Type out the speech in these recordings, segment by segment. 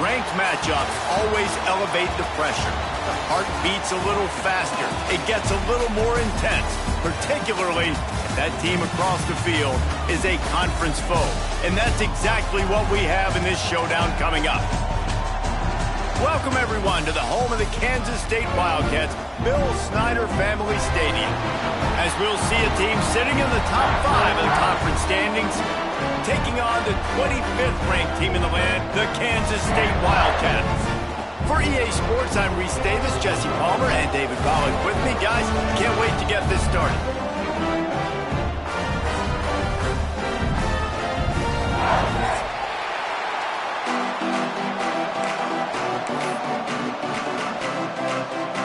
Ranked matchups always elevate the pressure. The heart beats a little faster. It gets a little more intense, particularly if that team across the field is a conference foe. And that's exactly what we have in this showdown coming up. Welcome, everyone, to the home of the Kansas State Wildcats, Bill Snyder Family Stadium. As we'll see a team sitting in the top 5 of the conference standings, taking on the 25th ranked team in the land, the Kansas State Wildcats. For EA Sports, I'm Reese Davis, Jesse Palmer, and David Pollack with me. Guys, can't wait to get this started.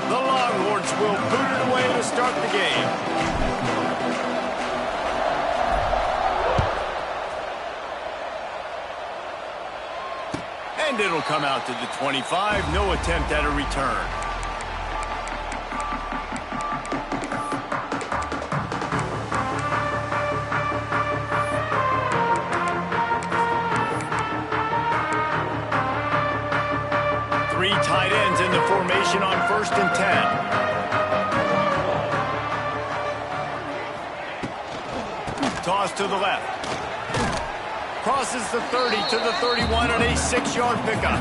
The Longhorns will boot it away to start the game. And it'll come out to the 25. No attempt at a return. Three tight ends in the formation on 1st and 10. Toss to the left. Crosses the 30 to the 31 on a 6-yard pickup.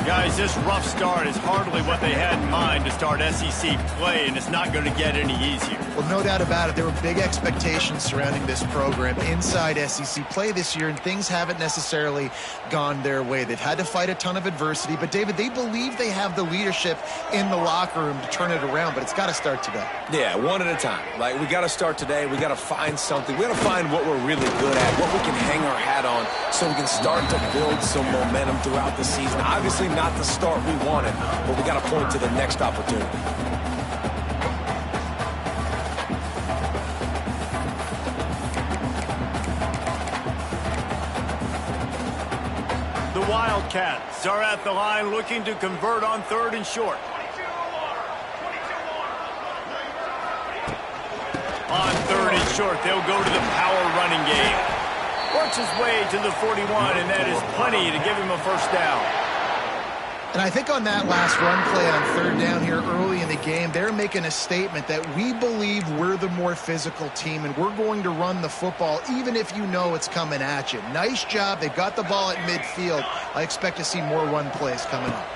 Guys, this rough start is hardly what they had in mind to start SEC play, and it's not going to get any easier. Well, no doubt about it. There were big expectations surrounding this program inside SEC play this year, and things haven't necessarily gone their way. They've had to fight a ton of adversity, but, David, they believe they have the leadership in the locker room to turn it around, but it's got to start today. Yeah, one at a time. Like, we got to start today. We got to find something. We got to find what we're really good at, what we can hang our hat on so we can start to build some momentum throughout the season. Obviously, not the start we wanted, but we got to point to the next opportunity. The Wildcats are at the line looking to convert on 3rd and short. On 3rd and short, they'll go to the power running game. Works his way to the 41, and that is plenty to give him a first down. And I think on that last run play on 3rd down here early in the game, they're making a statement that we believe we're the more physical team and we're going to run the football even if you know it's coming at you. Nice job. They've got the ball at midfield. I expect to see more run plays coming up.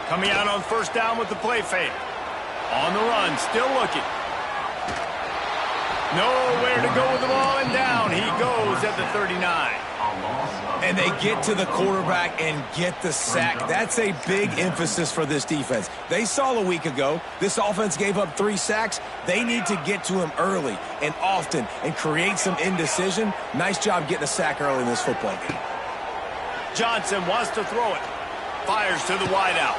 Coming out on 1st down with the play fake. On the run, still looking. Nowhere to go with the ball, and down he goes at the 39. And they get to the quarterback and get the sack. That's a big emphasis for this defense. They saw a week ago, this offense gave up 3 sacks. They need to get to him early and often and create some indecision. Nice job getting a sack early in this football game. Johnson wants to throw it. Fires to the wideout.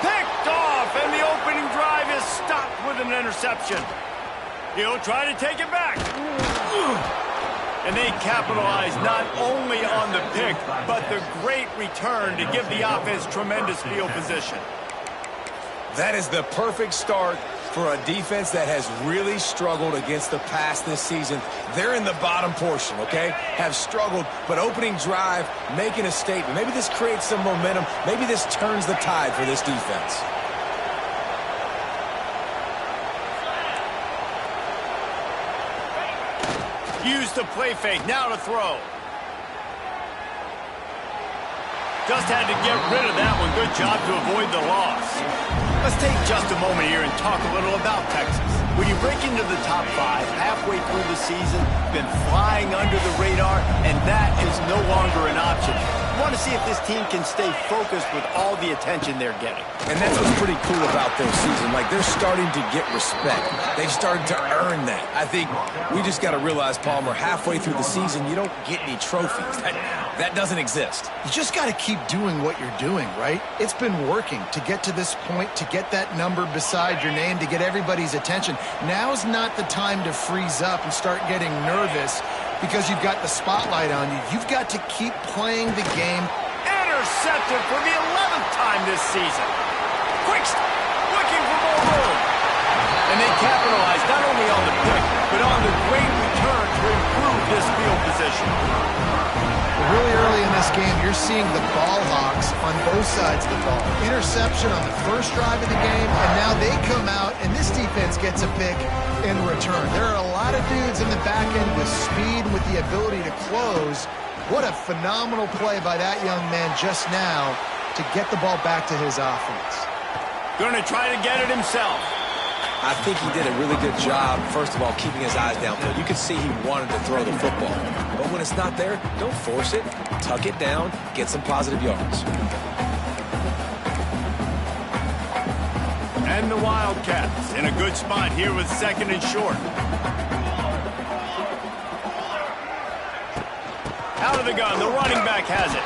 Picked off, and the opening drive is stopped with an interception. He'll try to take it back. And they capitalize not only on the pick, but the great return to give the offense tremendous field position. That is the perfect start for a defense that has really struggled against the pass this season. They're in the bottom portion, okay? Have struggled, but opening drive, making a statement. Maybe this creates some momentum. Maybe this turns the tide for this defense. Use the play fake, now to throw. Just had to get rid of that one. Good job to avoid the loss. Let's take just a moment here and talk a little about Texas. When you break into the top 5 halfway through the season, been flying under the radar, and that is no longer an option. You want to see if this team can stay focused with all the attention they're getting. And that's what's pretty cool about their season. Like, they're starting to get respect. They've started to earn that. I think we just got to realize, Palmer, halfway through the season, you don't get any trophies. That doesn't exist. You just got to keep doing what you're doing, right? It's been working to get to this point, to get that number beside your name, to get everybody's attention. Now's not the time to freeze up and start getting nervous because you've got the spotlight on you. You've got to keep playing the game. Intercepted for the 11th time this season. Quick, looking for more room. And they capitalize not only on the pick, but on the great return to improve this field position. Really early in this game, you're seeing the ball hawks on both sides of the ball. Interception on the first drive of the game, and now they come out, and this defense gets a pick in return. There are a lot of dudes in the back end with speed, with the ability to close. What a phenomenal play by that young man just now to get the ball back to his offense. Going to try to get it himself. I think he did a really good job, first of all, keeping his eyes downfield. You could see he wanted to throw the football. But when it's not there, don't force it. Tuck it down, get some positive yards. And the Wildcats in a good spot here with 2nd and short. Out of the gun, the running back has it.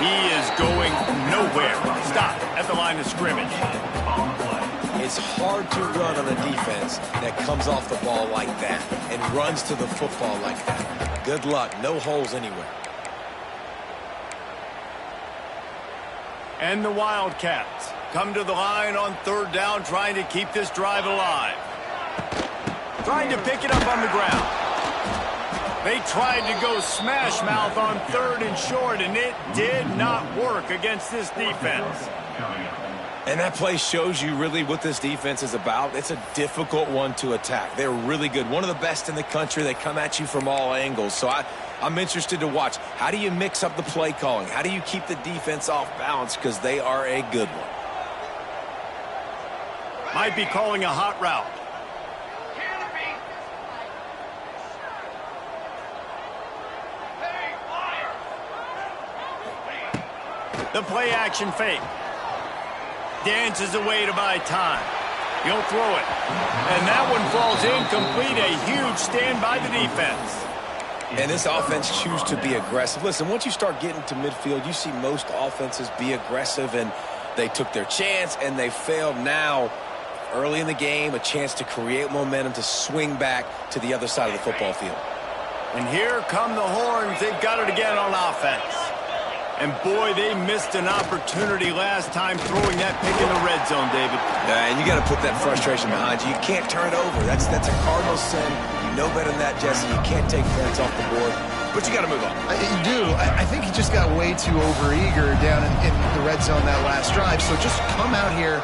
He is going nowhere. Stop at the line of scrimmage. It's hard to run on a defense that comes off the ball like that and runs to the football like that. Good luck. No holes anywhere. And the Wildcats come to the line on 3rd down, trying to keep this drive alive. Trying to pick it up on the ground. They tried to go smash mouth on 3rd and short, and it did not work against this defense. And that play shows you really what this defense is about. It's a difficult one to attack. They're really good. One of the best in the country. They come at you from all angles. So I'm interested to watch. How do you mix up the play calling? How do you keep the defense off balance? Because they are a good one. Might be calling a hot route. The play action fake. Dances away to buy time. He'll throw it. And that one falls incomplete. A huge stand by the defense. And this offense chooses to be aggressive. Listen, once you start getting to midfield, you see most offenses be aggressive, and they took their chance, and they failed. Now, early in the game, a chance to create momentum to swing back to the other side of the football field. And here come the horns. They've got it again on offense. And, boy, they missed an opportunity last time throwing that pick in the red zone, David. And you got to put that frustration behind you. You can't turn it over. That's a cardinal sin. You know better than that, Jesse. You can't take points off the board. But you got to move on. You do. I think he just got way too overeager down in the red zone that last drive. So just come out here,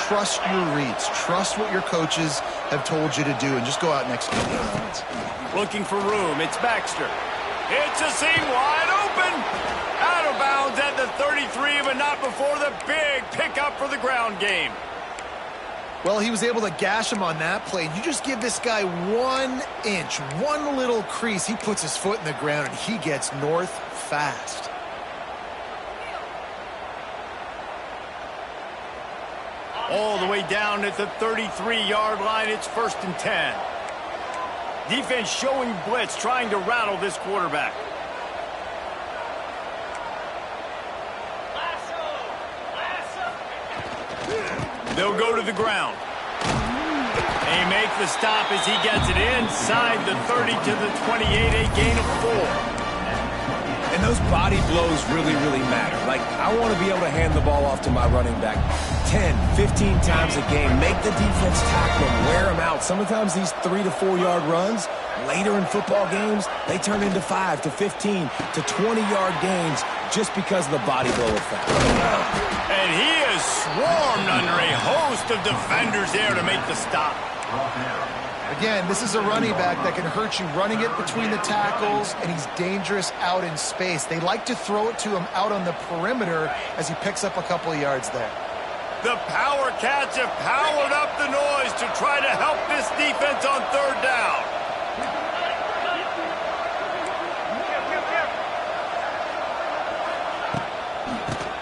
trust your reads. Trust what your coaches have told you to do, and just go out and execute the offense. Looking for room. It's Baxter. It's a seam wide open. Out of bounds at the 33, but not before the big pickup for the ground game. Well, he was able to gash him on that play. You just give this guy 1 inch, one little crease. He puts his foot in the ground, and he gets north fast. All the way down at the 33-yard line. It's 1st and 10. Defense showing blitz, trying to rattle this quarterback. They'll go to the ground. They make the stop as he gets it inside the 30 to the 28, a gain of 4. And those body blows really, really matter. Like, I want to be able to hand the ball off to my running back 10, 15 times a game. Make the defense tackle them, wear them out. Sometimes these 3 to 4 yard runs, later in football games, they turn into 5 to 15 to 20-yard gains just because of the body blow effect. And he is swarmed under a host of defenders there to make the stop. Again, this is a running back that can hurt you running it between the tackles, and he's dangerous out in space. They like to throw it to him out on the perimeter as he picks up a couple of yards there. The Power Cats have powered up the noise to try to help this defense on 3rd down.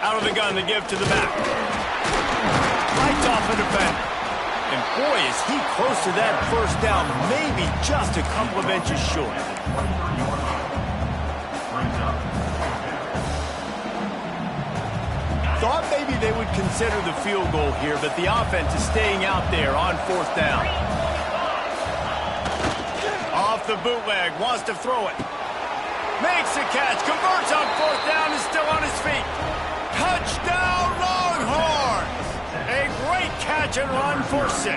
Out of the gun, the give to the back. Lights off a defender. And boy, is he close to that 1st down, maybe just a couple of inches short. Thought maybe they would consider the field goal here, but the offense is staying out there on 4th down. Off the bootleg, wants to throw it. Makes the catch, converts on 4th down, is still on his feet. Touchdown, Longhorns! A great catch and run for 6.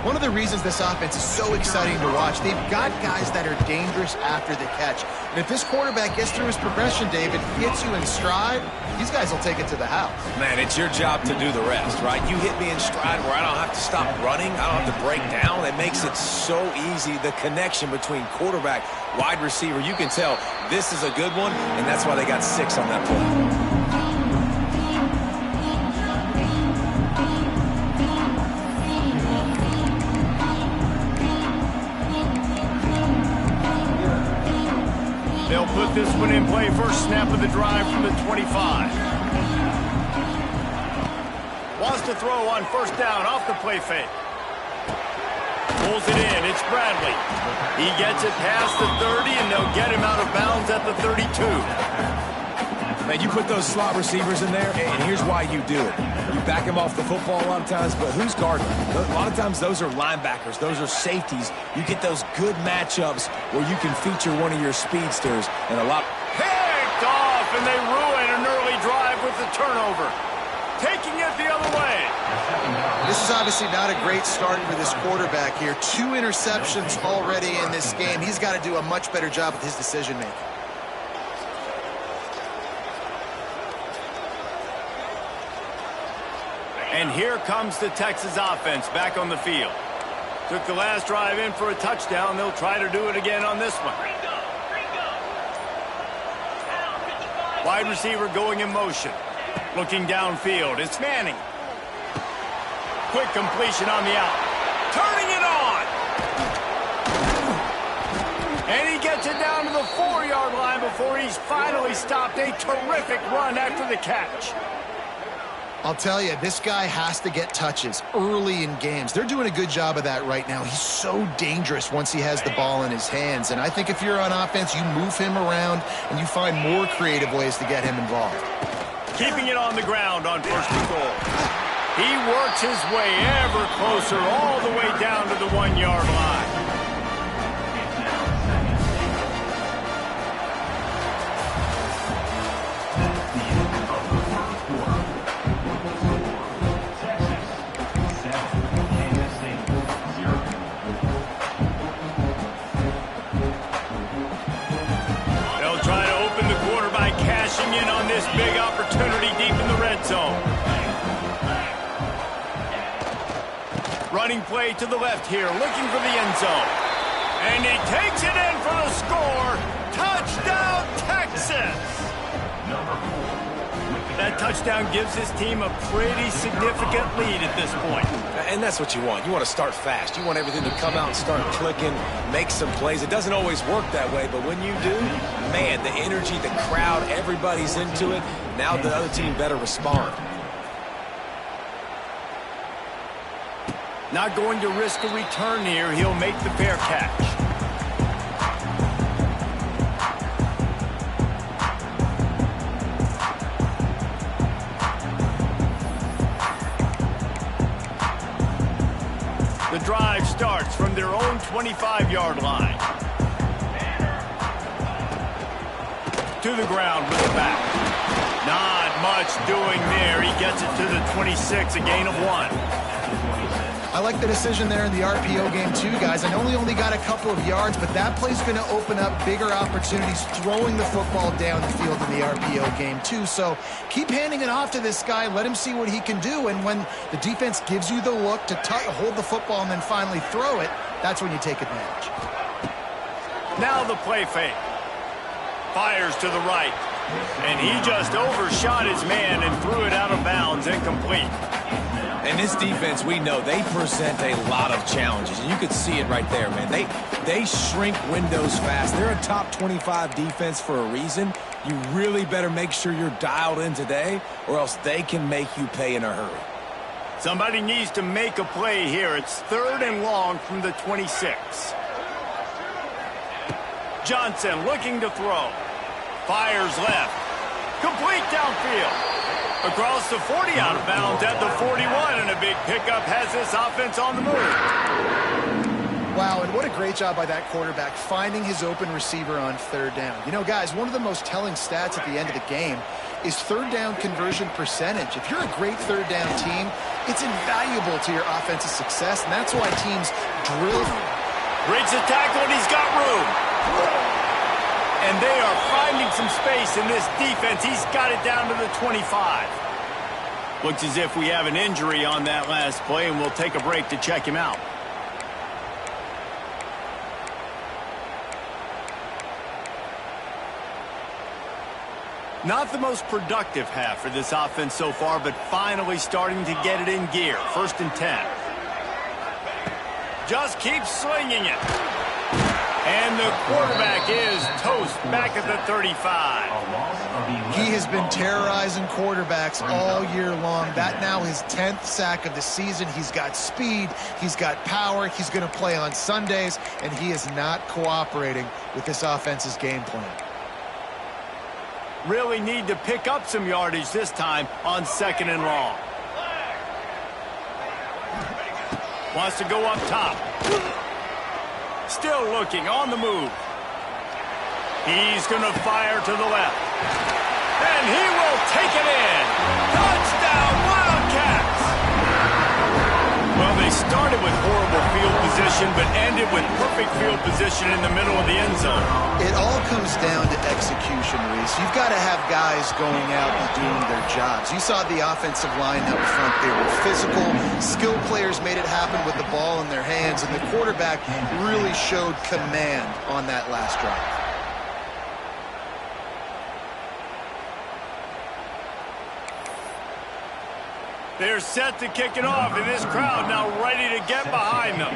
One of the reasons this offense is so exciting to watch, they've got guys that are dangerous after the catch. And if this quarterback gets through his progression, David, gets you in stride, these guys will take it to the house. Man, it's your job to do the rest, right? You hit me in stride where I don't have to stop running. I don't have to break down. It makes it so easy. The connection between quarterback, wide receiver, you can tell this is a good one, and that's why they got 6 on that play. They'll put this one in play. First snap of the drive from the 25. Wants to throw on first down off the play fake. Pulls it in. It's Bradley. He gets it past the 30, and they'll get him out of bounds at the 32. Man, you put those slot receivers in there, and here's why you do it. You back them off the football a lot of times, but who's guarding them? A lot of times those are linebackers. Those are safeties. You get those good matchups where you can feature one of your speedsters. And a lot... Picked off, and they ruin an early drive with the turnover. Taking it the other way. This is obviously not a great start for this quarterback here. 2 interceptions already in this game. He's got to do a much better job with his decision-making. And here comes the Texas offense back on the field. Took the last drive in for a touchdown. They'll try to do it again on this one. Wide receiver going in motion. Looking downfield. It's Manning. Quick completion on the out. Turning it on. And he gets it down to the 4-yard line before he's finally stopped. A terrific run after the catch. I'll tell you, this guy has to get touches early in games. They're doing a good job of that right now. He's so dangerous once he has the ball in his hands. And I think if you're on offense, you move him around and you find more creative ways to get him involved. Keeping it on the ground on first and goal. He works his way ever closer all the way down to the 1-yard line. In on this big opportunity deep in the red zone. Running play to the left here, looking for the end zone. And he takes it in for the score. Touchdown, Texas! That touchdown gives his team a pretty significant lead at this point. And that's what you want. You want to start fast. You want everything to come out and start clicking, make some plays. It doesn't always work that way, but when you do, man, the energy, the crowd, everybody's into it. Now the other team better respond. Not going to risk a return here. He'll make the fair catch. The drive starts from their own 25-yard line. To the ground with the back. Not much doing there. He gets it to the 26, a gain of 1. I like the decision there in the RPO game too, guys. I know he only got a couple of yards, but that play's going to open up bigger opportunities throwing the football down the field in the RPO game too. So keep handing it off to this guy. Let him see what he can do. And when the defense gives you the look to hold the football and then finally throw it, that's when you take advantage. Now the play fake. Fires to the right. And he just overshot his man and threw it out of bounds, incomplete. And this defense, we know, they present a lot of challenges. And you could see it right there, man. They shrink windows fast. They're a top 25 defense for a reason. You really better make sure you're dialed in today, or else they can make you pay in a hurry. Somebody needs to make a play here. It's 3rd and long from the 26. Johnson looking to throw. Fires left. Complete downfield. Across the 40, out of bounds at the 41, and a big pickup has this offense on the move. Wow, and what a great job by that quarterback finding his open receiver on third down. You know, guys, one of the most telling stats at the end of the game is third down conversion percentage. If you're a great third down team, it's invaluable to your offensive success, and that's why teams drill. Breaks the tackle, and he's got room. And they are finding some space in this defense. He's got it down to the 25. Looks as if we have an injury on that last play, and we'll take a break to check him out. Not the most productive half for this offense so far, but finally starting to get it in gear. 1st and 10. Just keeps slinging it. And the quarterback is toast back at the 35. He has been terrorizing quarterbacks all year long. That now his 10th sack of the season. He's got speed. He's got power. He's going to play on Sundays, and he is not cooperating with this offense's game plan. Really need to pick up some yardage this time on 2nd and long. Wants to go up top. Still looking on the move. He's going to fire to the left. And he will take it in. Touchdown, Wildcats! Well, they started with horrible field position, but ended with perfect field position in the middle of the end zone. It all comes down to execution, Reese. You've got to have guys going out and doing their jobs. You saw the offensive line up front. They were physical. Skilled players made it happen with the ball in their hands, and the quarterback really showed command on that last drive. They're set to kick it off, and this crowd now ready to get behind them.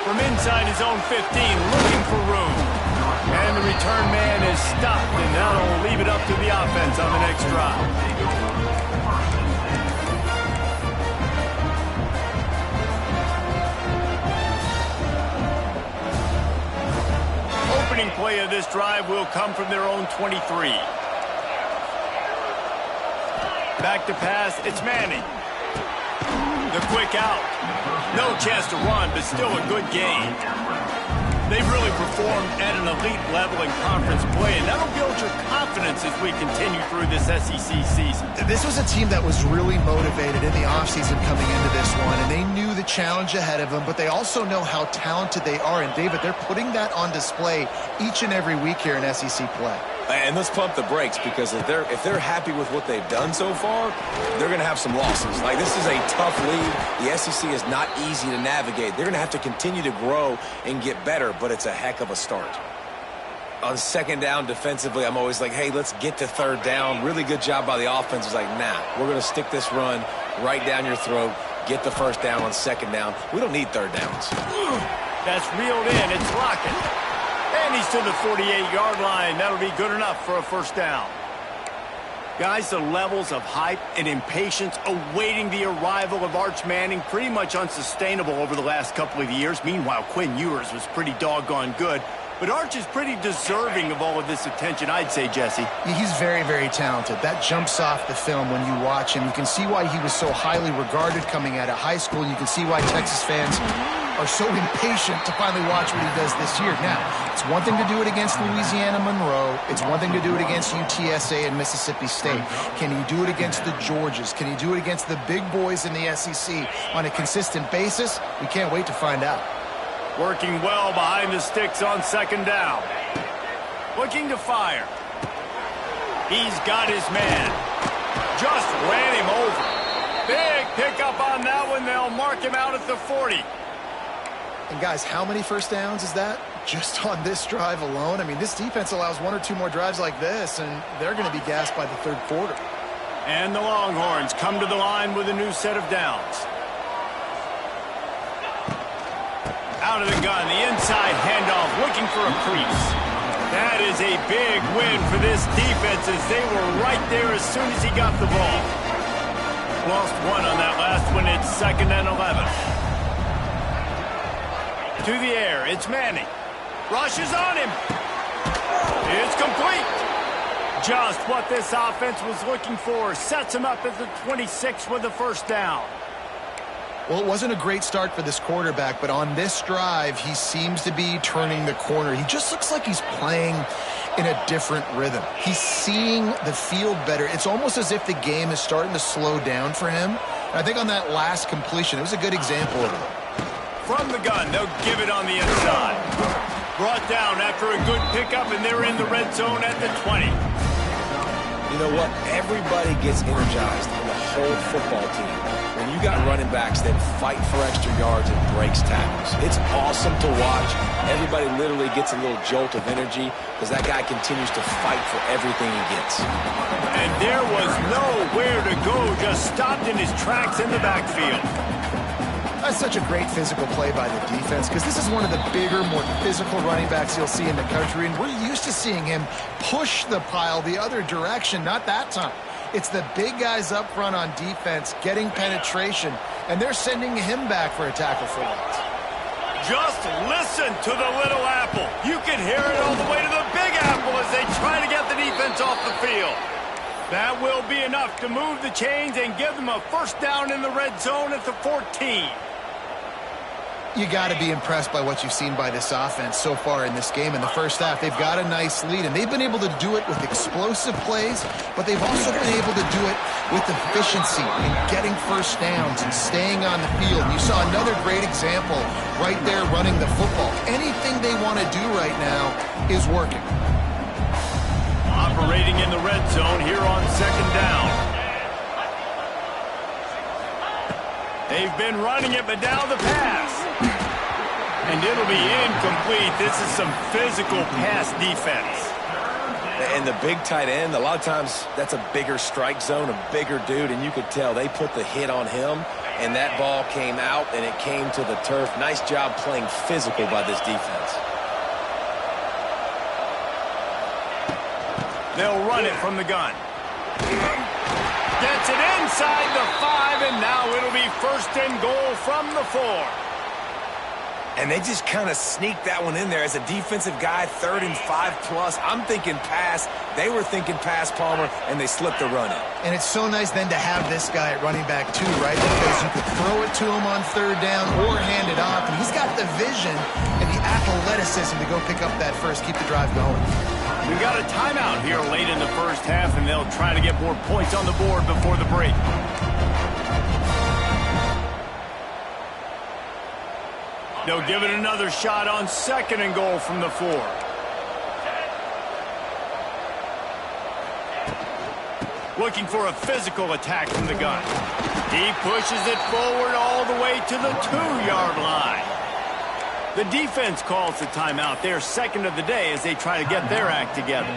From inside his own 15, looking for room. And the return man is stopped, and that'll leave it up to the offense on the next drive. Opening play of this drive will come from their own 23. Back to pass, it's Manning. The quick out. No chance to run, but still a good game. They've really performed at an elite level in conference play, and that'll build your confidence as we continue through this SEC season. This was a team that was really motivated in the offseason coming into this one, and they knew the challenge ahead of them, but they also know how talented they are. And, David, they're putting that on display each and every week here in SEC play. And let's pump the brakes, because if they're happy with what they've done so far, they're going to have some losses. Like, this is a tough league. The SEC is not easy to navigate. They're going to have to continue to grow and get better, but it's a heck of a start. On 2nd down defensively, I'm always like, hey, let's get to 3rd down. Really good job by the offense. It's like, nah, we're going to stick this run right down your throat, get the 1st down on 2nd down. We don't need 3rd downs. That's reeled in. It's Lockett. And he's to the 48-yard line. That'll be good enough for a 1st down. Guys, the levels of hype and impatience awaiting the arrival of Arch Manning pretty much unsustainable over the last couple of years. Meanwhile, Quinn Ewers was pretty doggone good. But Arch is pretty deserving of all of this attention, I'd say, Jesse. He's very, very talented. That jumps off the film when you watch him. You can see why he was so highly regarded coming out of high school. You can see why Texas fans are so impatient to finally watch what he does this year. Now, it's one thing to do it against Louisiana Monroe. It's one thing to do it against UTSA and Mississippi State. Can he do it against the Georgias? Can he do it against the big boys in the SEC on a consistent basis? We can't wait to find out. Working well behind the sticks on 2nd down. Looking to fire. He's got his man. Just ran him over. Big pickup on that one. They'll mark him out at the 40. And, guys, how many 1st downs is that just on this drive alone? I mean, this defense allows 1 or 2 more drives like this, and they're going to be gassed by the 3rd quarter. And the Longhorns come to the line with a new set of downs. Out of the gun, the inside handoff, looking for a crease. That is a big win for this defense, as they were right there as soon as he got the ball. Lost 1 on that last one. It's 2nd and 11. To the air, it's Manning. Rushes on him. It's complete. Just what this offense was looking for. Sets him up at the 26 with the first down. Well, it wasn't a great start for this quarterback, but on this drive, he seems to be turning the corner. He just looks like he's playing in a different rhythm. He's seeing the field better. It's almost as if the game is starting to slow down for him. And I think on that last completion, it was a good example of it. From the gun, they'll give it on the inside. Brought down after a good pickup, and they're in the red zone at the 20. You know what? Everybody gets energized in the whole football team when you got running backs that fight for extra yards and breaks tackles. It's awesome to watch. Everybody literally gets a little jolt of energy because that guy continues to fight for everything he gets. And there was nowhere to go, just stopped in his tracks in the backfield. That's such a great physical play by the defense because this is one of the bigger, more physical running backs you'll see in the country, and we're used to seeing him push the pile the other direction. Not that time. It's the big guys up front on defense getting penetration, and they're sending him back for a tackle for loss. Just listen to the little apple. You can hear it all the way to the big apple as they try to get the defense off the field. That will be enough to move the chains and give them a first down in the red zone at the 14. You got to be impressed by what you've seen by this offense so far in this game. In the first half, they've got a nice lead, and they've been able to do it with explosive plays, but they've also been able to do it with efficiency and getting first downs and staying on the field. You saw another great example right there running the football. Anything they want to do right now is working. Operating in the red zone here on second down. They've been running it, but now the pass. And it'll be incomplete. This is some physical pass defense. And the big tight end, a lot of times that's a bigger strike zone, a bigger dude, and you could tell they put the hit on him, and that ball came out, and it came to the turf. Nice job playing physical by this defense. They'll run it from the gun. Gets it inside the 5, and now it'll be first and goal from the 4. And they just kind of sneaked that one in there as a defensive guy, 3rd and 5+. I'm thinking pass. They were thinking pass, Palmer, and they slipped the run in. And it's so nice then to have this guy at running back too, right? Because you could throw it to him on 3rd down or hand it off, and he's got the vision and the athleticism to go pick up that first, keep the drive going. We've got a timeout here late in the first half, and they'll try to get more points on the board before the break. They'll give it another shot on 2nd and goal from the 4. Looking for a physical attack from the gun. He pushes it forward all the way to the 2-yard line. The defense calls the timeout. They're second of the day as they try to get their act together.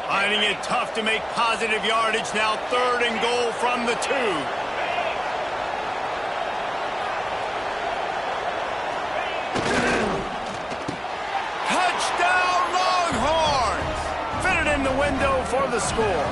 Finding it tough to make positive yardage now. 3rd and goal from the 2. Touchdown Longhorns! Fitted in the window for the score.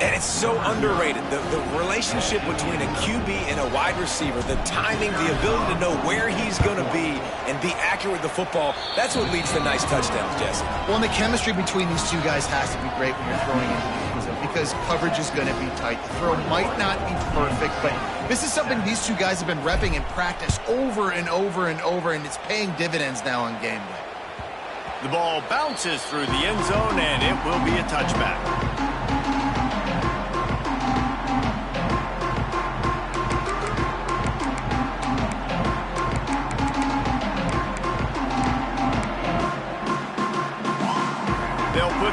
And it's so underrated. The relationship between a QB and a wide receiver, the timing, the ability to know where he's going to be and be accurate with the football, that's what leads to nice touchdowns, Jesse. Well, and the chemistry between these two guys has to be great when you're throwing into the end zone because coverage is going to be tight. The throw might not be perfect, but this is something these two guys have been repping in practice over and over and over, and it's paying dividends now on game day. The ball bounces through the end zone, and it will be a touchback.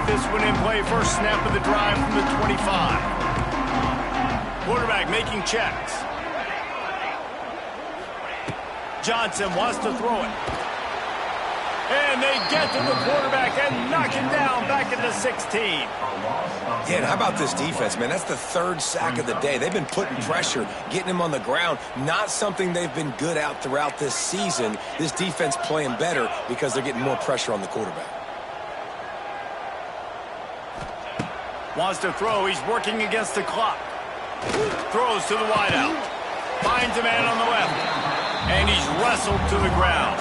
This one in play, first snap of the drive from the 25. Quarterback making checks. Johnson wants to throw it. And they get to the quarterback and knock him down back at the 16. Yeah, and how about this defense, man? That's the 3rd sack of the day. They've been putting pressure, getting him on the ground. Not something they've been good at throughout this season. This defense playing better because they're getting more pressure on the quarterback. Wants to throw. He's working against the clock. Throws to the wideout. Finds a man on the left. And he's wrestled to the ground.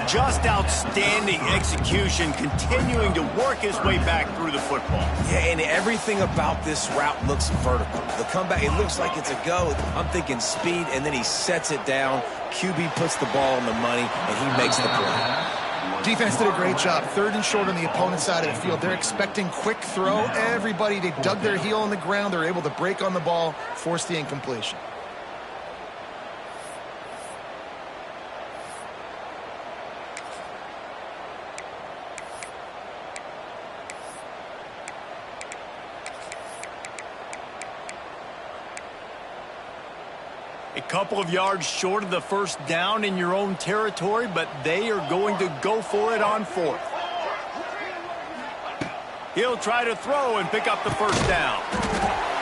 Just outstanding execution, continuing to work his way back through the football. Yeah, and everything about this route looks vertical. The comeback, it looks like it's a go. I'm thinking speed, and then he sets it down. QB puts the ball on the money, and he makes the play. Defense did a great job. 3rd and short on the opponent's side of the field. They're expecting quick throw. Everybody, they dug their heel on the ground. They're able to break on the ball, force the incompletion. A couple of yards short of the first down in your own territory, but they are going to go for it on 4th. He'll try to throw and pick up the first down.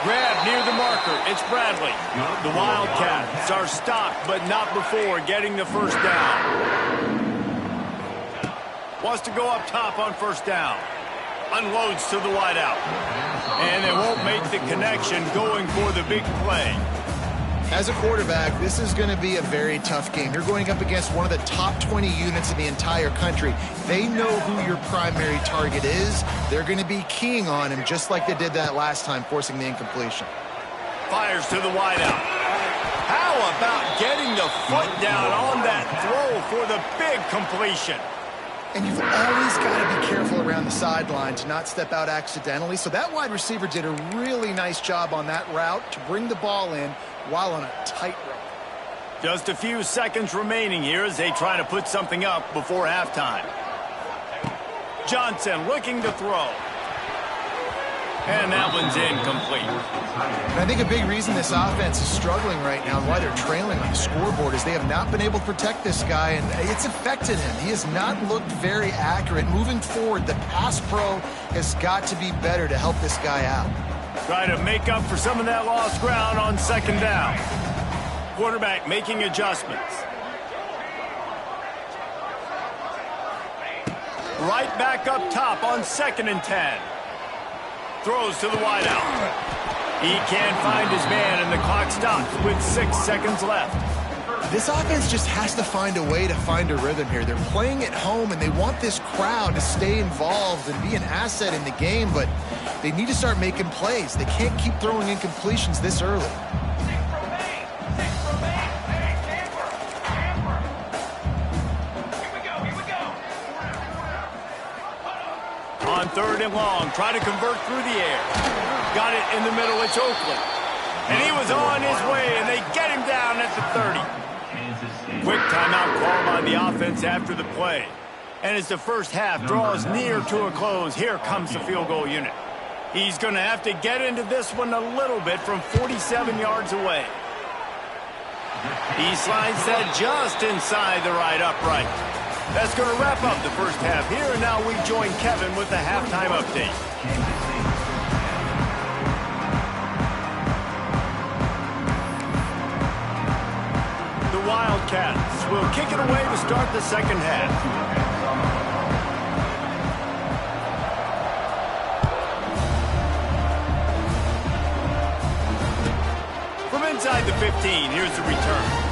Grab near the marker. It's Bradley. The Wildcats are stopped, but not before getting the first down. Wants to go up top on first down. Unloads to the wideout. And they won't make the connection going for the big play. As a quarterback, this is going to be a very tough game. You're going up against one of the top 20 units in the entire country. They know who your primary target is. They're going to be keying on him just like they did that last time, forcing the incompletion. Fires to the wideout. How about getting the foot down on that throw for the big completion? And you've always got to be careful around the sideline to not step out accidentally. So that wide receiver did a really nice job on that route to bring the ball in while on a tightrope. Just a few seconds remaining here as they try to put something up before halftime. Johnson looking to throw. And that one's incomplete. And I think a big reason this offense is struggling right now and why they're trailing on the scoreboard is they have not been able to protect this guy, and it's affected him. He has not looked very accurate. Moving forward, the pass pro has got to be better to help this guy out. Try to make up for some of that lost ground on 2nd down. Quarterback making adjustments. Right back up top on 2nd and 10. Throws to the wideout. He can't find his man, and the clock stops with 6 seconds left. This offense just has to find a way to find a rhythm here. They're playing at home, and they want this crowd to stay involved and be an asset in the game, but they need to start making plays. They can't keep throwing incompletions this early. On 3rd and long, try to convert through the air. Got it in the middle, it's Oakland. And he was on his way, and they get him down at the 30. Quick timeout call by the offense after the play. And as the first half draws near to a close, here comes the field goal unit. He's going to have to get into this one a little bit from 47 yards away. He slides that just inside the right upright. That's going to wrap up the first half here, and now we join Kevin with the halftime update. The Wildcats will kick it away to start the second half. From inside the 15, here's the return.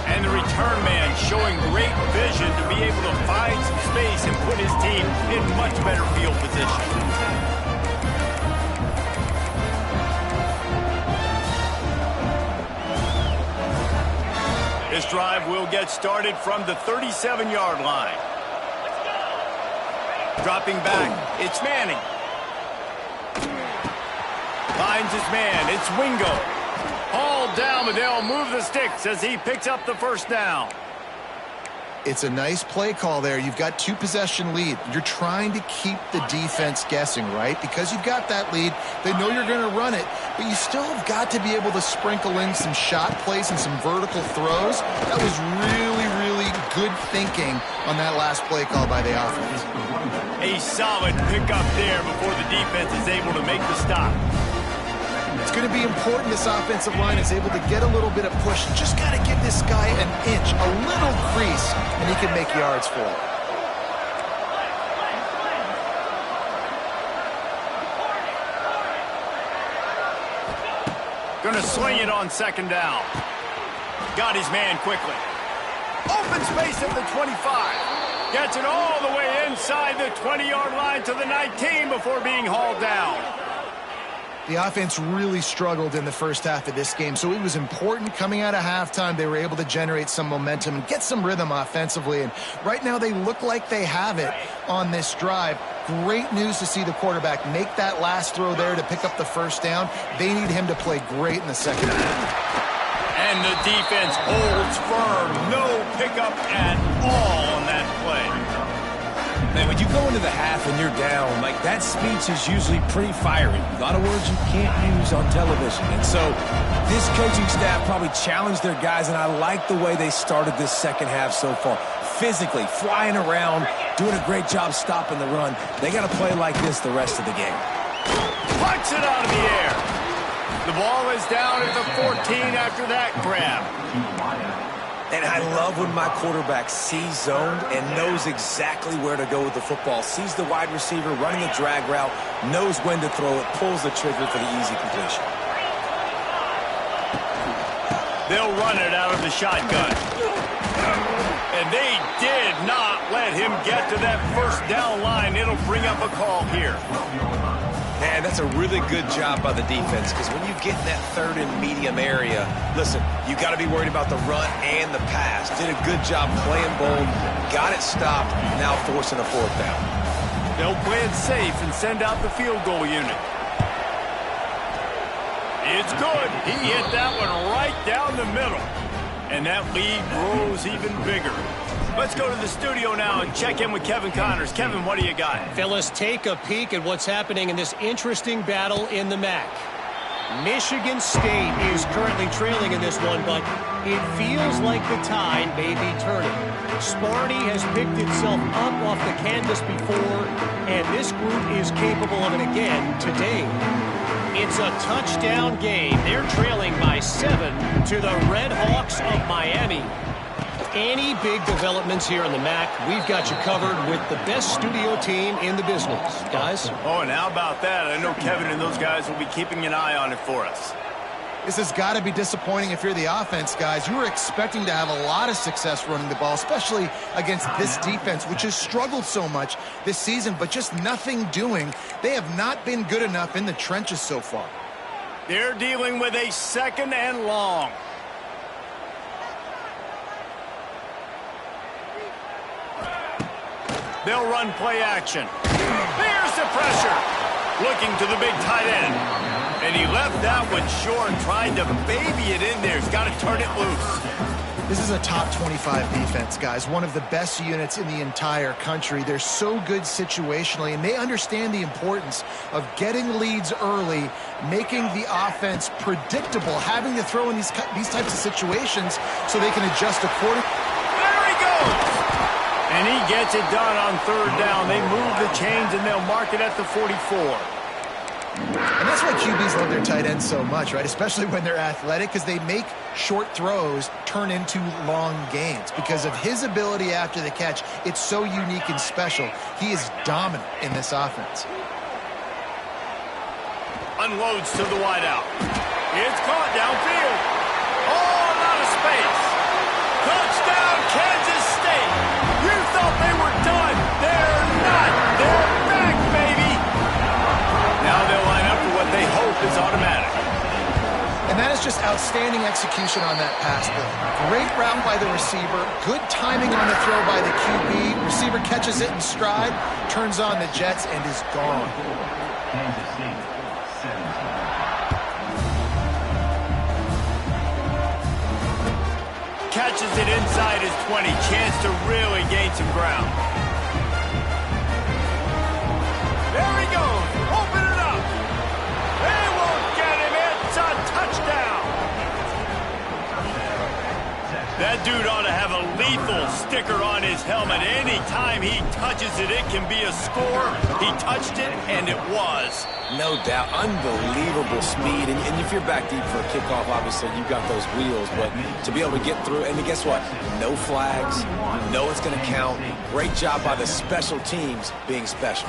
And the return man showing great vision to be able to find some space and put his team in much better field position. This drive will get started from the 37-yard line. Dropping back, it's Manning. Finds his man, it's Wingo. Hauled down, but they'll move the sticks as he picks up the first down. It's a nice play call there. You've got 2-possession lead. You're trying to keep the defense guessing, right? Because you've got that lead, they know you're going to run it, but you still have got to be able to sprinkle in some shot plays and some vertical throws. That was really, really good thinking on that last play call by the offense. A solid pickup there before the defense is able to make the stop. It's going to be important this offensive line is able to get a little bit of push. Just got to give this guy an inch, a little crease, and he can make yards for it. Going to swing it on 2nd down. Got his man quickly. Open space at the 25. Gets it all the way inside the 20-yard line to the 19 before being hauled down. The offense really struggled in the first half of this game, so it was important coming out of halftime. They were able to generate some momentum and get some rhythm offensively, and right now they look like they have it on this drive. Great news to see the quarterback make that last throw there to pick up the first down. They need him to play great in the second half. And the defense holds firm. No pickup at all on that play. Man, when you go into the half and you're down, like, that speech is usually pretty fiery. A lot of words you can't use on television. And so this coaching staff probably challenged their guys, and I like the way they started this second half so far. Physically, flying around, doing a great job stopping the run. They got to play like this the rest of the game. Punch it out of the air. The ball is down at the 14 after that grab. And I love when my quarterback sees zoned and knows exactly where to go with the football. Sees the wide receiver running a drag route, knows when to throw it, pulls the trigger for the easy completion. They'll run it out of the shotgun. And they did not let him get to that first down line. It'll bring up a call here. Man, that's a really good job by the defense, because when you get in that third and medium area, listen, you got to be worried about the run and the pass. Did a good job playing bold, got it stopped, now forcing a fourth down. They'll play it safe and send out the field goal unit. It's good. He hit that one right down the middle. And that lead grows even bigger. Let's go to the studio now and check in with Kevin Connors. Kevin, what do you got? Fellas, take a peek at what's happening in this interesting battle in the MAC. Michigan State is currently trailing in this one, but it feels like the tide may be turning. Sparty has picked itself up off the canvas before, and this group is capable of it again today. It's a touchdown game. They're trailing by 7 to the Red Hawks of Miami. Any big developments here in the MAC, we've got you covered with the best studio team in the business. Guys? Oh, and how about that? I know Kevin and those guys will be keeping an eye on it for us. This has got to be disappointing if you're the offense, guys. You were expecting to have a lot of success running the ball, especially against this defense, which has struggled so much this season, but just nothing doing. They have not been good enough in the trenches so far. They're dealing with a second and long. They'll run play action. There's the pressure. Looking to the big tight end. And he left that one short, trying to baby it in there. He's got to turn it loose. This is a top 25 defense, guys. One of the best units in the entire country. They're so good situationally, and they understand the importance of getting leads early, making the offense predictable, having to throw in these types of situations so they can adjust accordingly. There he goes! And he gets it done on third down. They move the chains, and they'll mark it at the 44. And that's why QBs love their tight ends so much, right? Especially when they're athletic, because they make short throws turn into long gains. Because of his ability after the catch, it's so unique and special. He is dominant in this offense. Unloads to the wideout. It's caught downfield. All out of space. Touchdown, Kansas State. You thought they were done. They're not. They're back, baby. Now they'll line up for what they hope is automatic. And that is just outstanding execution on that pass play. Great route by the receiver. Good timing on the throw by the QB. Receiver catches it in stride, turns on the jets, and is gone. Catches it inside his 20. Chance to really gain some ground. There he goes. Open it up. They won't get him. It's a touchdown. That dude ought to have a lethal sticker on his helmet. Anytime he touches it, it can be a score. He touched it, and it was. No doubt. Unbelievable speed. And if you're back deep for a kickoff, obviously you've got those wheels. But to be able to get through, and guess what? No flags. You know it's going to count. Great job by the special teams being special.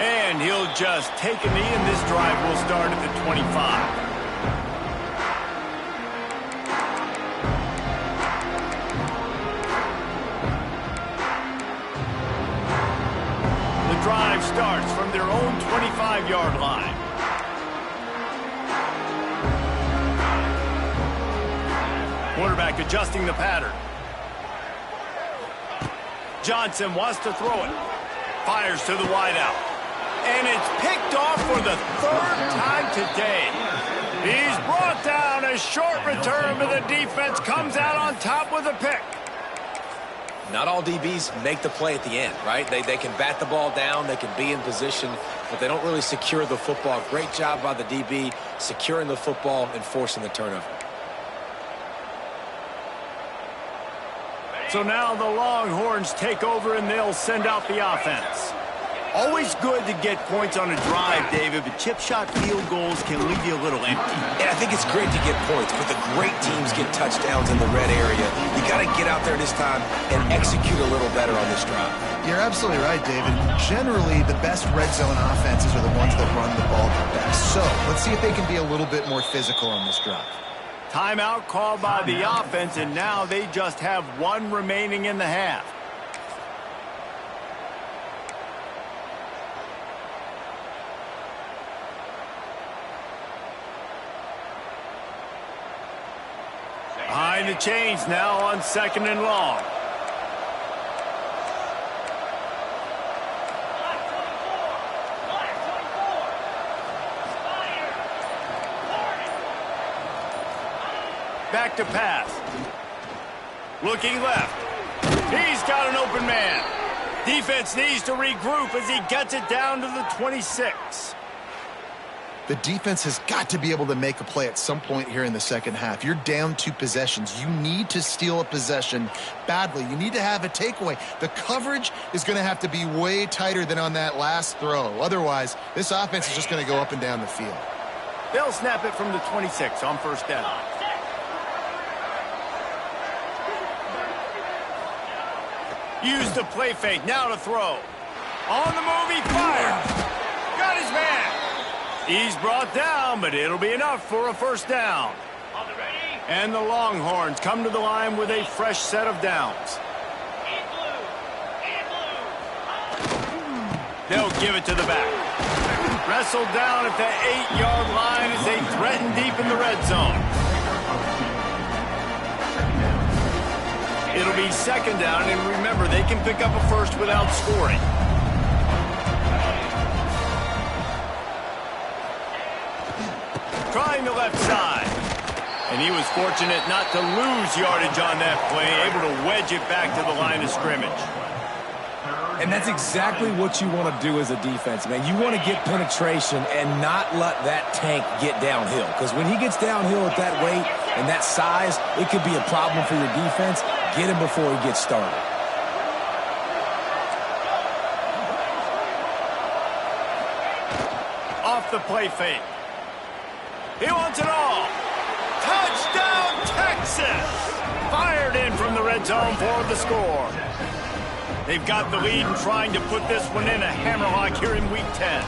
And he'll just take a knee, and this drive will start at the 25. Drive starts from their own 25-yard line. Quarterback adjusting the pattern. Johnson wants to throw it. Fires to the wideout. And it's picked off for the third time today. He's brought down. A short return, but the defense comes out on top with a pick. Not all DBs make the play at the end, right? They can bat the ball down, they can be in position, but they don't really secure the football. Great job by the DB securing the football and forcing the turnover. So now the Longhorns take over and they'll send out the offense. Always good to get points on a drive, David, but chip shot field goals can leave you a little empty. And I think it's great to get points, but the great teams get touchdowns in the red area. You got to get out there this time and execute a little better on this drive. You're absolutely right, David. Generally, the best red zone offenses are the ones that run the ball the best. So let's see if they can be a little bit more physical on this drive. Timeout called by the offense, and now they just have one remaining in the half. Behind the chains now on 2nd and long. Back to pass. Looking left. He's got an open man. Defense needs to regroup as he gets it down to the 26. The defense has got to be able to make a play at some point here in the second half. You're down 2 possessions. You need to steal a possession badly. You need to have a takeaway. The coverage is going to have to be way tighter than on that last throw. Otherwise, this offense is just going to go up and down the field. They'll snap it from the 26 on first down. Use the play fake. Now to throw. On the move, he fires. Got his man. He's brought down, but it'll be enough for a first down. And the Longhorns come to the line with a fresh set of downs. They'll give it to the back. Wrestled down at the 8-yard line as they threaten deep in the red zone. It'll be second down, and remember, they can pick up a first without scoring. Trying the left side. And he was fortunate not to lose yardage on that play, able to wedge it back to the line of scrimmage. And that's exactly what you want to do as a defense, man. You want to get penetration and not let that tank get downhill. Because when he gets downhill at that weight and that size, it could be a problem for your defense. Get him before he gets started. Off the play fake. He wants it all. Touchdown, Texas! Fired in from the red zone for the score. They've got the lead and trying to put this one in a hammerlock here in Week 10.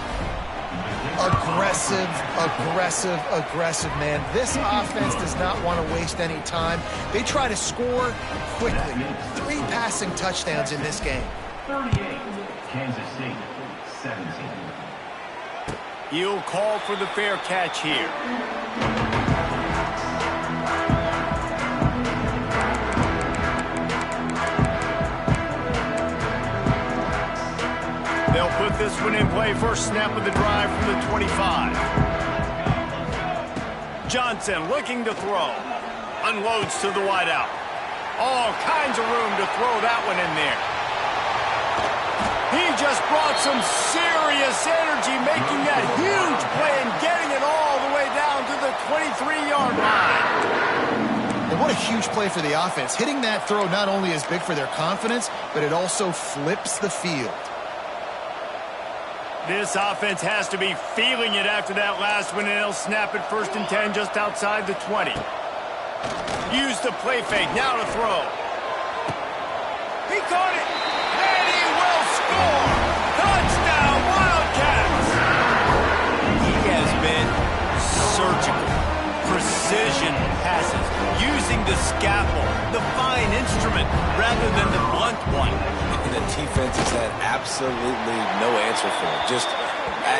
Aggressive, aggressive, aggressive, man. This offense does not want to waste any time. They try to score quickly. 3 passing touchdowns in this game. 38, Kansas State, 17. He'll call for the fair catch here. They'll put this one in play. First snap of the drive from the 25. Johnson looking to throw. Unloads to the wideout. All kinds of room to throw that one in there. He just brought some serious energy, making that huge play and getting it all the way down to the 23-yard line. And what a huge play for the offense. Hitting that throw not only is big for their confidence, but it also flips the field. This offense has to be feeling it after that last one, and they'll snap it 1st and 10 just outside the 20. Use the play fake, now to throw. He caught it, and he will score! Touchdown, Wildcats! surgical, precision passes, using the scalpel, the fine instrument, rather than the blunt one. And the defense has had absolutely no answer for it. Just,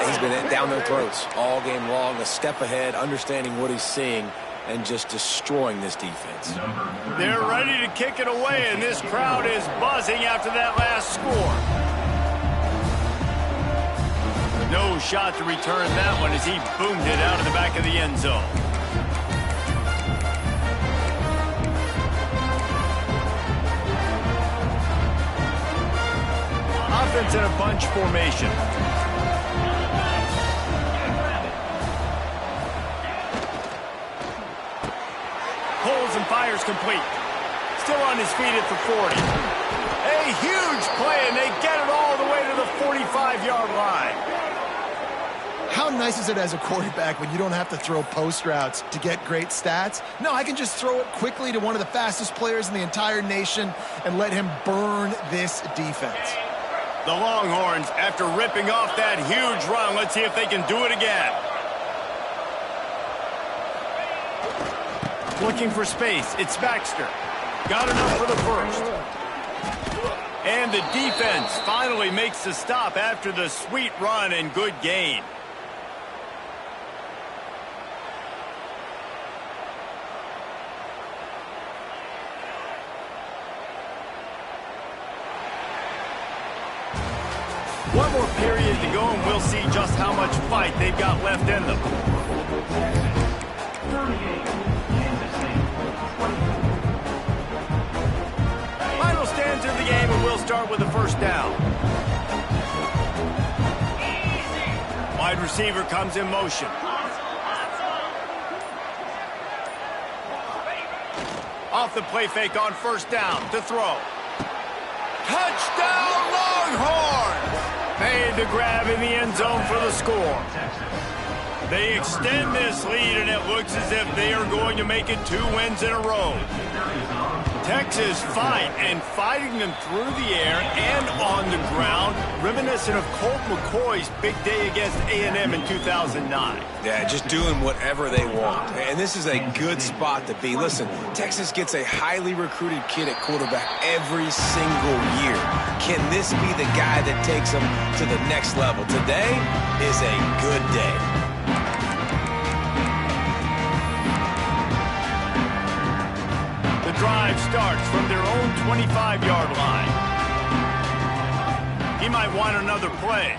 he's been down their throats all game long, a step ahead, understanding what he's seeing, and just destroying this defense. They're ready to kick it away, and this crowd is buzzing after that last score. No shot to return that one as he boomed it out of the back of the end zone. Offense in a bunch formation. Pulls and fires complete. Still on his feet at the 40. A huge play, and they get it all the way to the 45-yard line. How nice is it as a quarterback when you don't have to throw post routes to get great stats? No, I can just throw it quickly to one of the fastest players in the entire nation and let him burn this defense. The Longhorns, after ripping off that huge run, let's see if they can do it again. Looking for space. It's Baxter. Got enough for the first. And the defense finally makes the stop after the sweet run and good gain. One more period to go, and we'll see just how much fight they've got left in them. 38, Kansas State. Final stanza of the game, and we'll start with the first down. Wide receiver comes in motion. Off the play fake on first down to throw. Touchdown Longhorns! Made the grab in the end zone for the score. They extend this lead, and it looks as if they are going to make it 2 wins in a row. Texas fighting them through the air and on the ground, reminiscent of Colt McCoy's big day against A&M in 2009. Yeah, just doing whatever they want. And this is a good spot to be. Listen, Texas gets a highly recruited kid at quarterback every single year. Can this be the guy that takes them to the next level? Today is a good day. Drive starts from their own 25-yard line. He might want another play.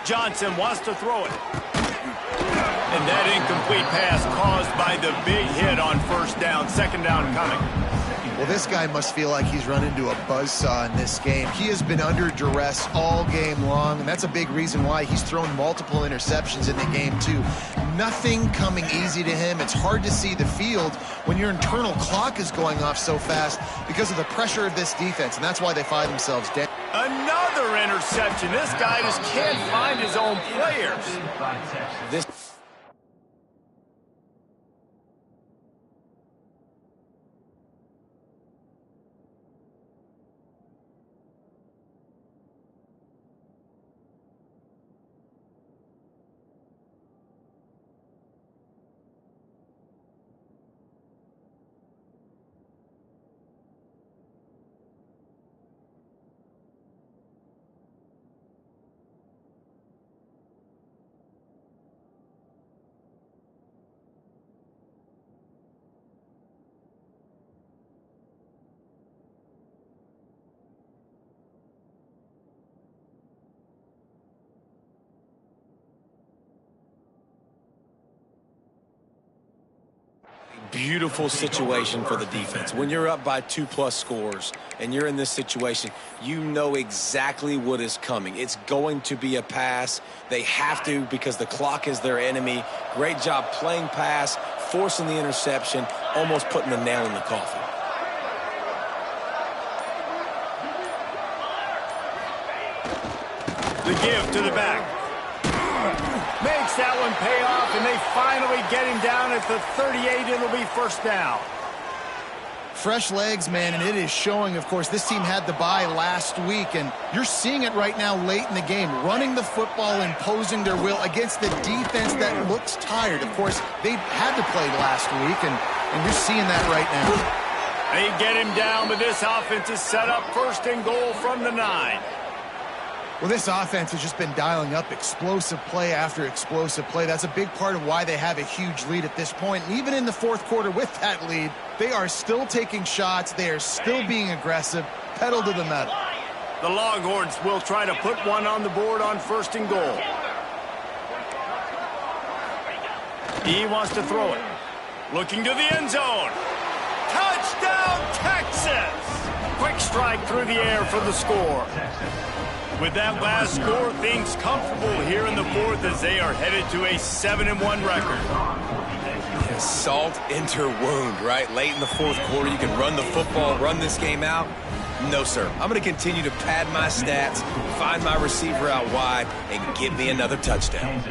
Johnson wants to throw it. And that incomplete pass caused by the big hit on first down. Second down coming. Well, this guy must feel like he's run into a buzzsaw in this game. He has been under duress all game long, and that's a big reason why he's thrown multiple interceptions in the game, too. Nothing coming easy to him. It's hard to see the field when your internal clock is going off so fast because of the pressure of this defense, and that's why they find themselves down. Another interception. This guy just can't find his own players. This beautiful situation for the defense. When you're up by 2+ scores and you're in this situation, you know exactly what is coming. It's going to be a pass. They have to because the clock is their enemy. Great job playing pass, forcing the interception, almost putting the nail in the coffin. The give to the back. Makes that one pay off, and they finally get him down at the 38. It'll be first down. Fresh legs, man, and it is showing. Of course, this team had the bye last week, and you're seeing it right now late in the game, running the football, imposing their will against the defense that looks tired. Of course, they had to play last week, and you're seeing that right now. They get him down, but this offense is set up 1st and goal from the 9. Well, this offense has just been dialing up explosive play after explosive play. That's a big part of why they have a huge lead at this point. And even in the 4th quarter with that lead, they are still taking shots. They are still being aggressive, pedal to the metal. The Longhorns will try to put one on the board on 1st and goal. He wants to throw it. Looking to the end zone. Touchdown, Texas! Quick strike through the air for the score. With that last score, things comfortable here in the 4th as they are headed to a 7-1 record. Salt into wound, right? Late in the 4th quarter, you can run the football, run this game out. No, sir. I'm going to continue to pad my stats, find my receiver out wide, and give me another touchdown.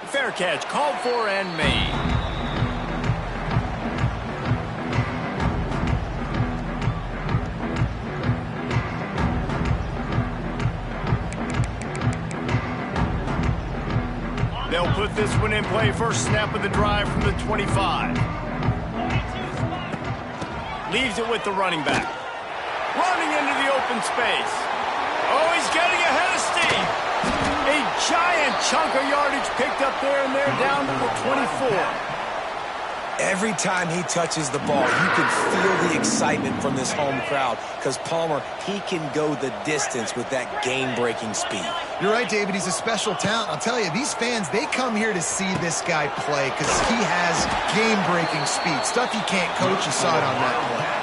Fair catch, called for and made. They'll put this one in play. First snap of the drive from the 25. Leaves it with the running back. Running into the open space. Oh, he's getting ahead of steam. A giant chunk of yardage picked up there, and they're down to the 24. Every time he touches the ball, you can feel the excitement from this home crowd because Palmer, he can go the distance with that game-breaking speed. You're right, David. He's a special talent. I'll tell you, these fans, they come here to see this guy play because he has game-breaking speed. Stuff you can't coach. You saw it on that play.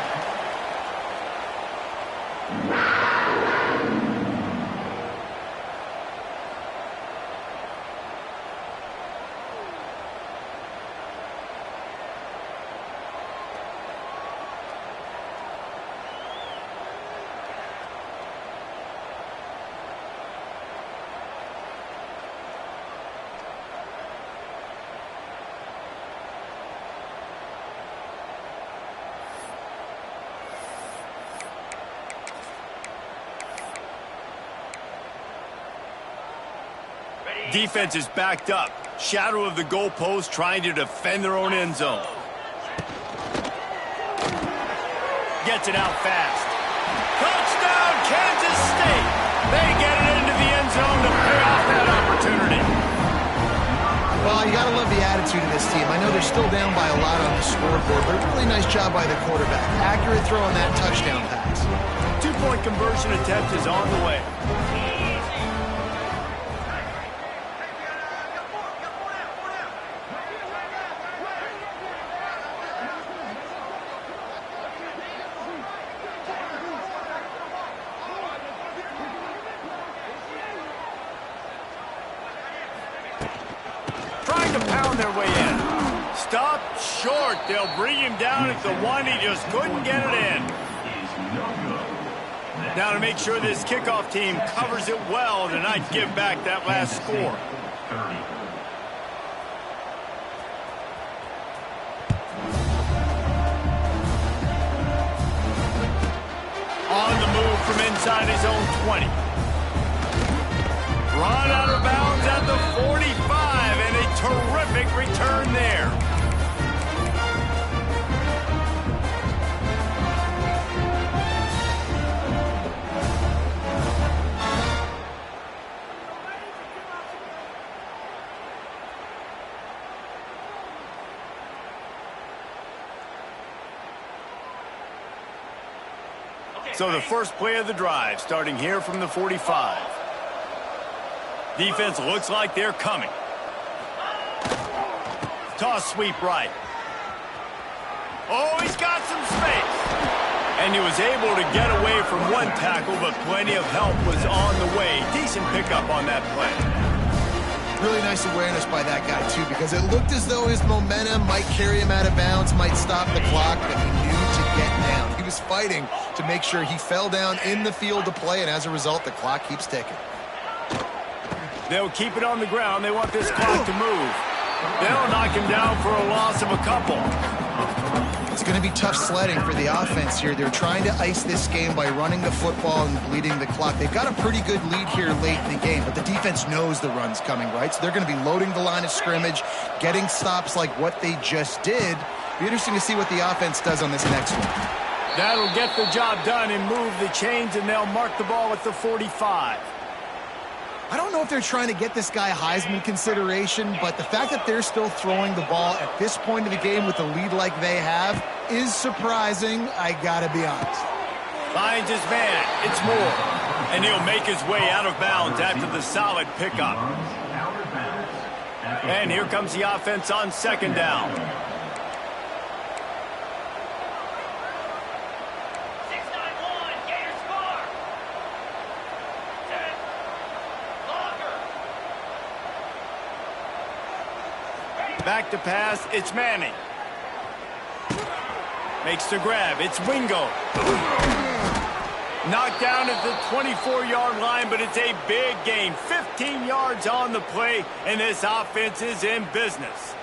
Defense is backed up. Shadow of the goalpost trying to defend their own end zone. Gets it out fast. Touchdown, Kansas State! They get it into the end zone to pay off that opportunity. Well, you got to love the attitude of this team. I know they're still down by a lot on the scoreboard, but a really nice job by the quarterback. Accurate throw on that touchdown pass. 2-point conversion attempt is on the way. Pound their way in. Stop short. They'll bring him down at the 1. He just couldn't get it in. Now to make sure this kickoff team covers it well to not give back that last score. On the move from inside his own 20. Run out of bounds at the 45, and a terrific return there. So the first play of the drive, starting here from the 45. Defense looks like they're coming. Toss sweep right. Oh, he's got some space. And he was able to get away from one tackle, but plenty of help was on the way. Decent pickup on that play. Really nice awareness by that guy, too, because it looked as though his momentum might carry him out of bounds, might stop the clock, but he knew to get down. He was fighting to make sure he fell down in the field to play, and as a result, the clock keeps ticking. They'll keep it on the ground. They want this clock to move. They'll knock him down for a loss of a couple. It's going to be tough sledding for the offense here. They're trying to ice this game by running the football and bleeding the clock. They've got a pretty good lead here late in the game, but the defense knows the run's coming, right? So they're going to be loading the line of scrimmage, getting stops like what they just did. Be interesting to see what the offense does on this next one. That'll get the job done and move the chains, and they'll mark the ball at the 45. I don't know if they're trying to get this guy Heisman consideration, but the fact that they're still throwing the ball at this point of the game with a lead like they have is surprising, I gotta be honest. Finds his man. It's Moore. And he'll make his way out of bounds after the solid pickup. And here comes the offense on second down. Back to pass, it's Manning. Makes the grab, it's Wingo. Knocked down at the 24-yard line, but it's a big gain. 15 yards on the play, and this offense is in business.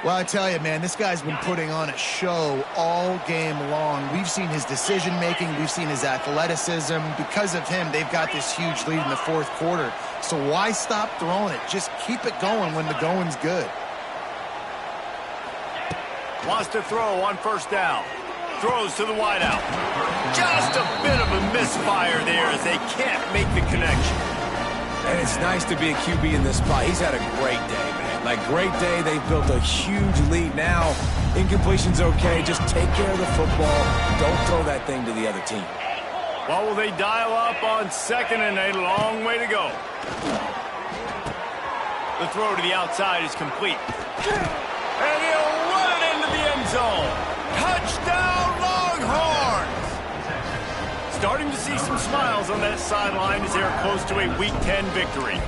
Well, I tell you, man, this guy's been putting on a show all game long. We've seen his decision-making. We've seen his athleticism. Because of him, they've got this huge lead in the fourth quarter. So why stop throwing it? Just keep it going when the going's good. Wants to throw on first down. Throws to the wideout. Just a bit of a misfire there as they can't make the connection. And it's nice to be a QB in this spot. He's had a great day, man. Like, great day. They've built a huge lead now. Incompletion's okay. Just take care of the football. Don't throw that thing to the other team. Well, will they dial up on second and a long way to go? The throw to the outside is complete. And he'll run it into the end zone. Touchdown, Longhorns! Starting to see some smiles on that sideline as they're close to a Week 10 victory.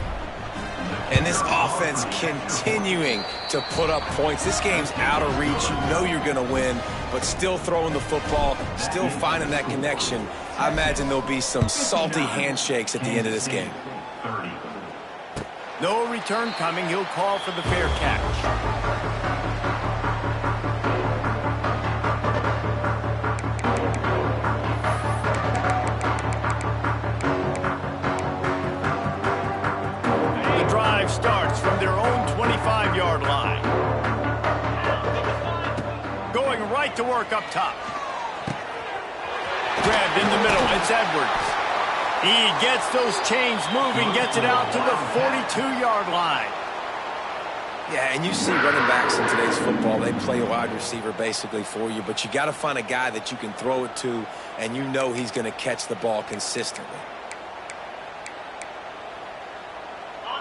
And this offense continuing to put up points. This game's out of reach. You know you're going to win, but still throwing the football, still finding that connection. I imagine there'll be some salty handshakes at the end of this game. No return coming. He'll call for the fair catch. Starts from their own 25-yard line. Going right to work up top. Grabbed in the middle. It's Edwards. He gets those chains moving, gets it out to the 42-yard line. Yeah, and you see running backs in today's football, they play a wide receiver basically for you, but you got to find a guy that you can throw it to, and you know he's going to catch the ball consistently.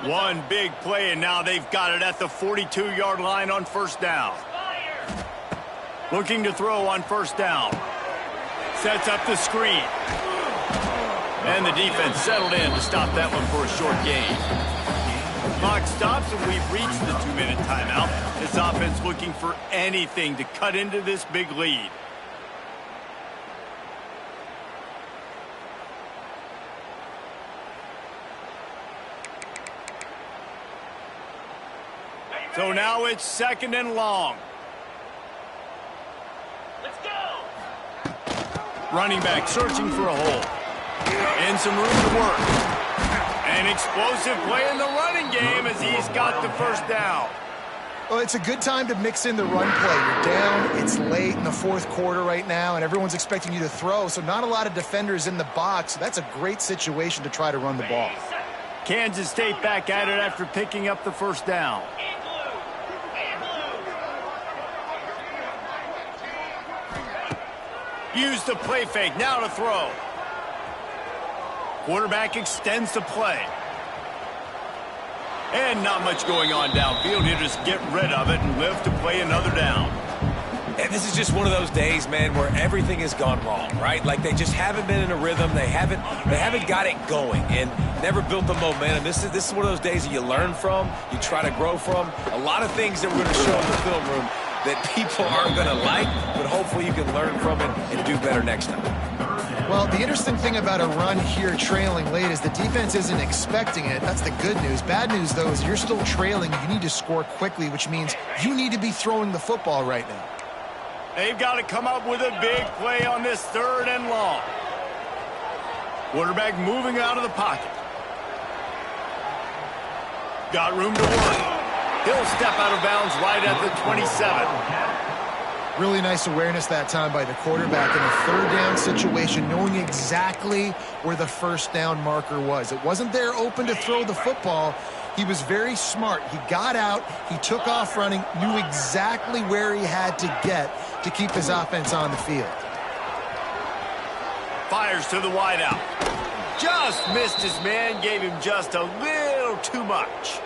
One big play, and now they've got it at the 42-yard line on first down. Looking to throw on first down. Sets up the screen. And the defense settled in to stop that one for a short gain. Clock stops, and we've reached the 2-minute timeout. This offense looking for anything to cut into this big lead. So now it's second and long. Let's go. Running back searching for a hole. And some room to work. An explosive play in the running game as he's got the first down. Well, it's a good time to mix in the run play. You're down, it's late in the fourth quarter right now, and everyone's expecting you to throw, so not a lot of defenders in the box. That's a great situation to try to run the ball. Kansas State back at it after picking up the first down. Use the play fake, now to throw. Quarterback extends the play. And not much going on downfield. He'll just get rid of it and live to play another down. And this is just one of those days, man, where everything has gone wrong, right? Like they just haven't been in a rhythm. They haven't got it going and never built the momentum. This is one of those days that you learn from, you try to grow from. A lot of things that we're going to show in the film room that people aren't going to like, but hopefully you can learn from it and do better next time. Well, the interesting thing about a run here trailing late is the defense isn't expecting it. That's the good news. Bad news, though, is you're still trailing. You need to score quickly, which means you need to be throwing the football right now. They've got to come up with a big play on this 3rd and long. Quarterback moving out of the pocket. Got room to work. He'll step out of bounds right at the 27. Really nice awareness that time by the quarterback in a 3rd down situation, knowing exactly where the 1st down marker was. It wasn't there open to throw the football. He was very smart. He got out, he took off running, knew exactly where he had to get to keep his offense on the field. Fires to the wideout. Just missed his man, gave him just a little too much.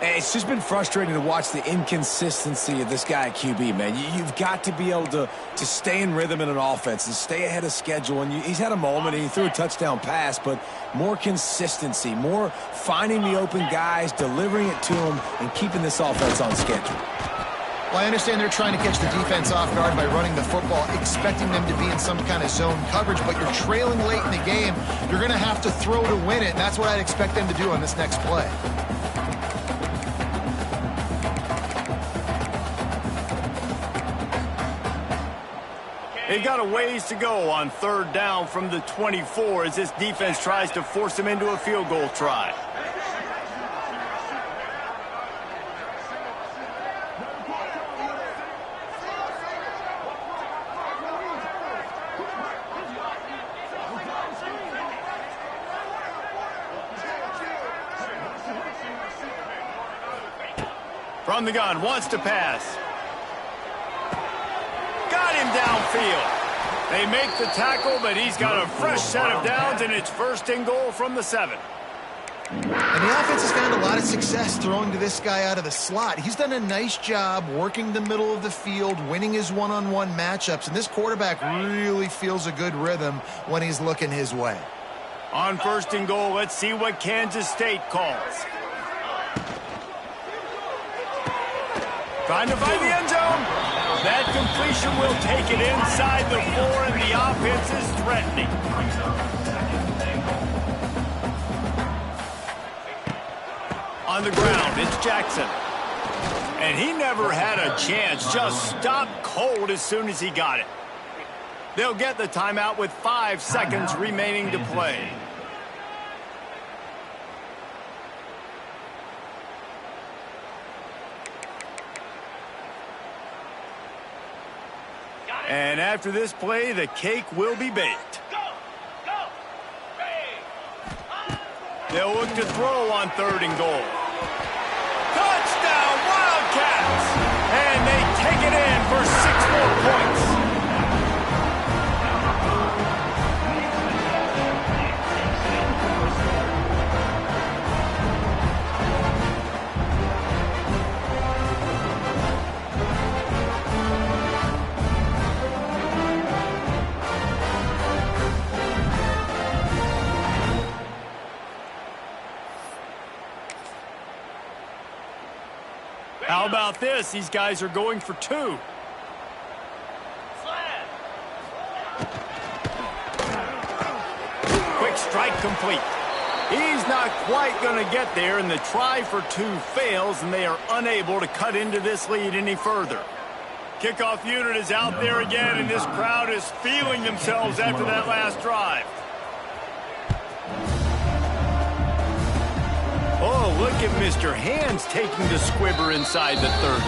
It's just been frustrating to watch the inconsistency of this guy at QB, man. You've got to be able to stay in rhythm in an offense and stay ahead of schedule. And he's had a moment, and he threw a touchdown pass, but more consistency, more finding the open guys, delivering it to them, and keeping this offense on schedule. Well, I understand they're trying to catch the defense off guard by running the football, expecting them to be in some kind of zone coverage, but you're trailing late in the game. You're going to have to throw to win it, and that's what I'd expect them to do on this next play. They've got a ways to go on 3rd down from the 24 as this defense tries to force them into a field goal try. From the gun, wants to pass. Got him downfield. They make the tackle, but he's got a fresh set of downs, and it's 1st and goal from the 7. And the offense has found a lot of success throwing to this guy out of the slot. He's done a nice job working the middle of the field, winning his one-on-one matchups, and this quarterback really feels a good rhythm when he's looking his way. On 1st and goal, let's see what Kansas State calls. Trying to find the end zone. That completion will take it inside the 4, and the offense is threatening. On the ground, it's Jackson. And he never had a chance. Just stopped cold as soon as he got it. They'll get the timeout with 5 seconds remaining to play. And after this play, the cake will be baked. They'll look to throw on 3rd and goal. Touchdown, Wildcats! And they take it in for 6 more points. How about this? These guys are going for 2. Quick strike complete. He's not quite going to get there, and the try for 2 fails, and they are unable to cut into this lead any further. Kickoff unit is out there again, and this crowd is feeling themselves after that last drive. Oh, look at Mr. Hands taking the squibber inside the 30.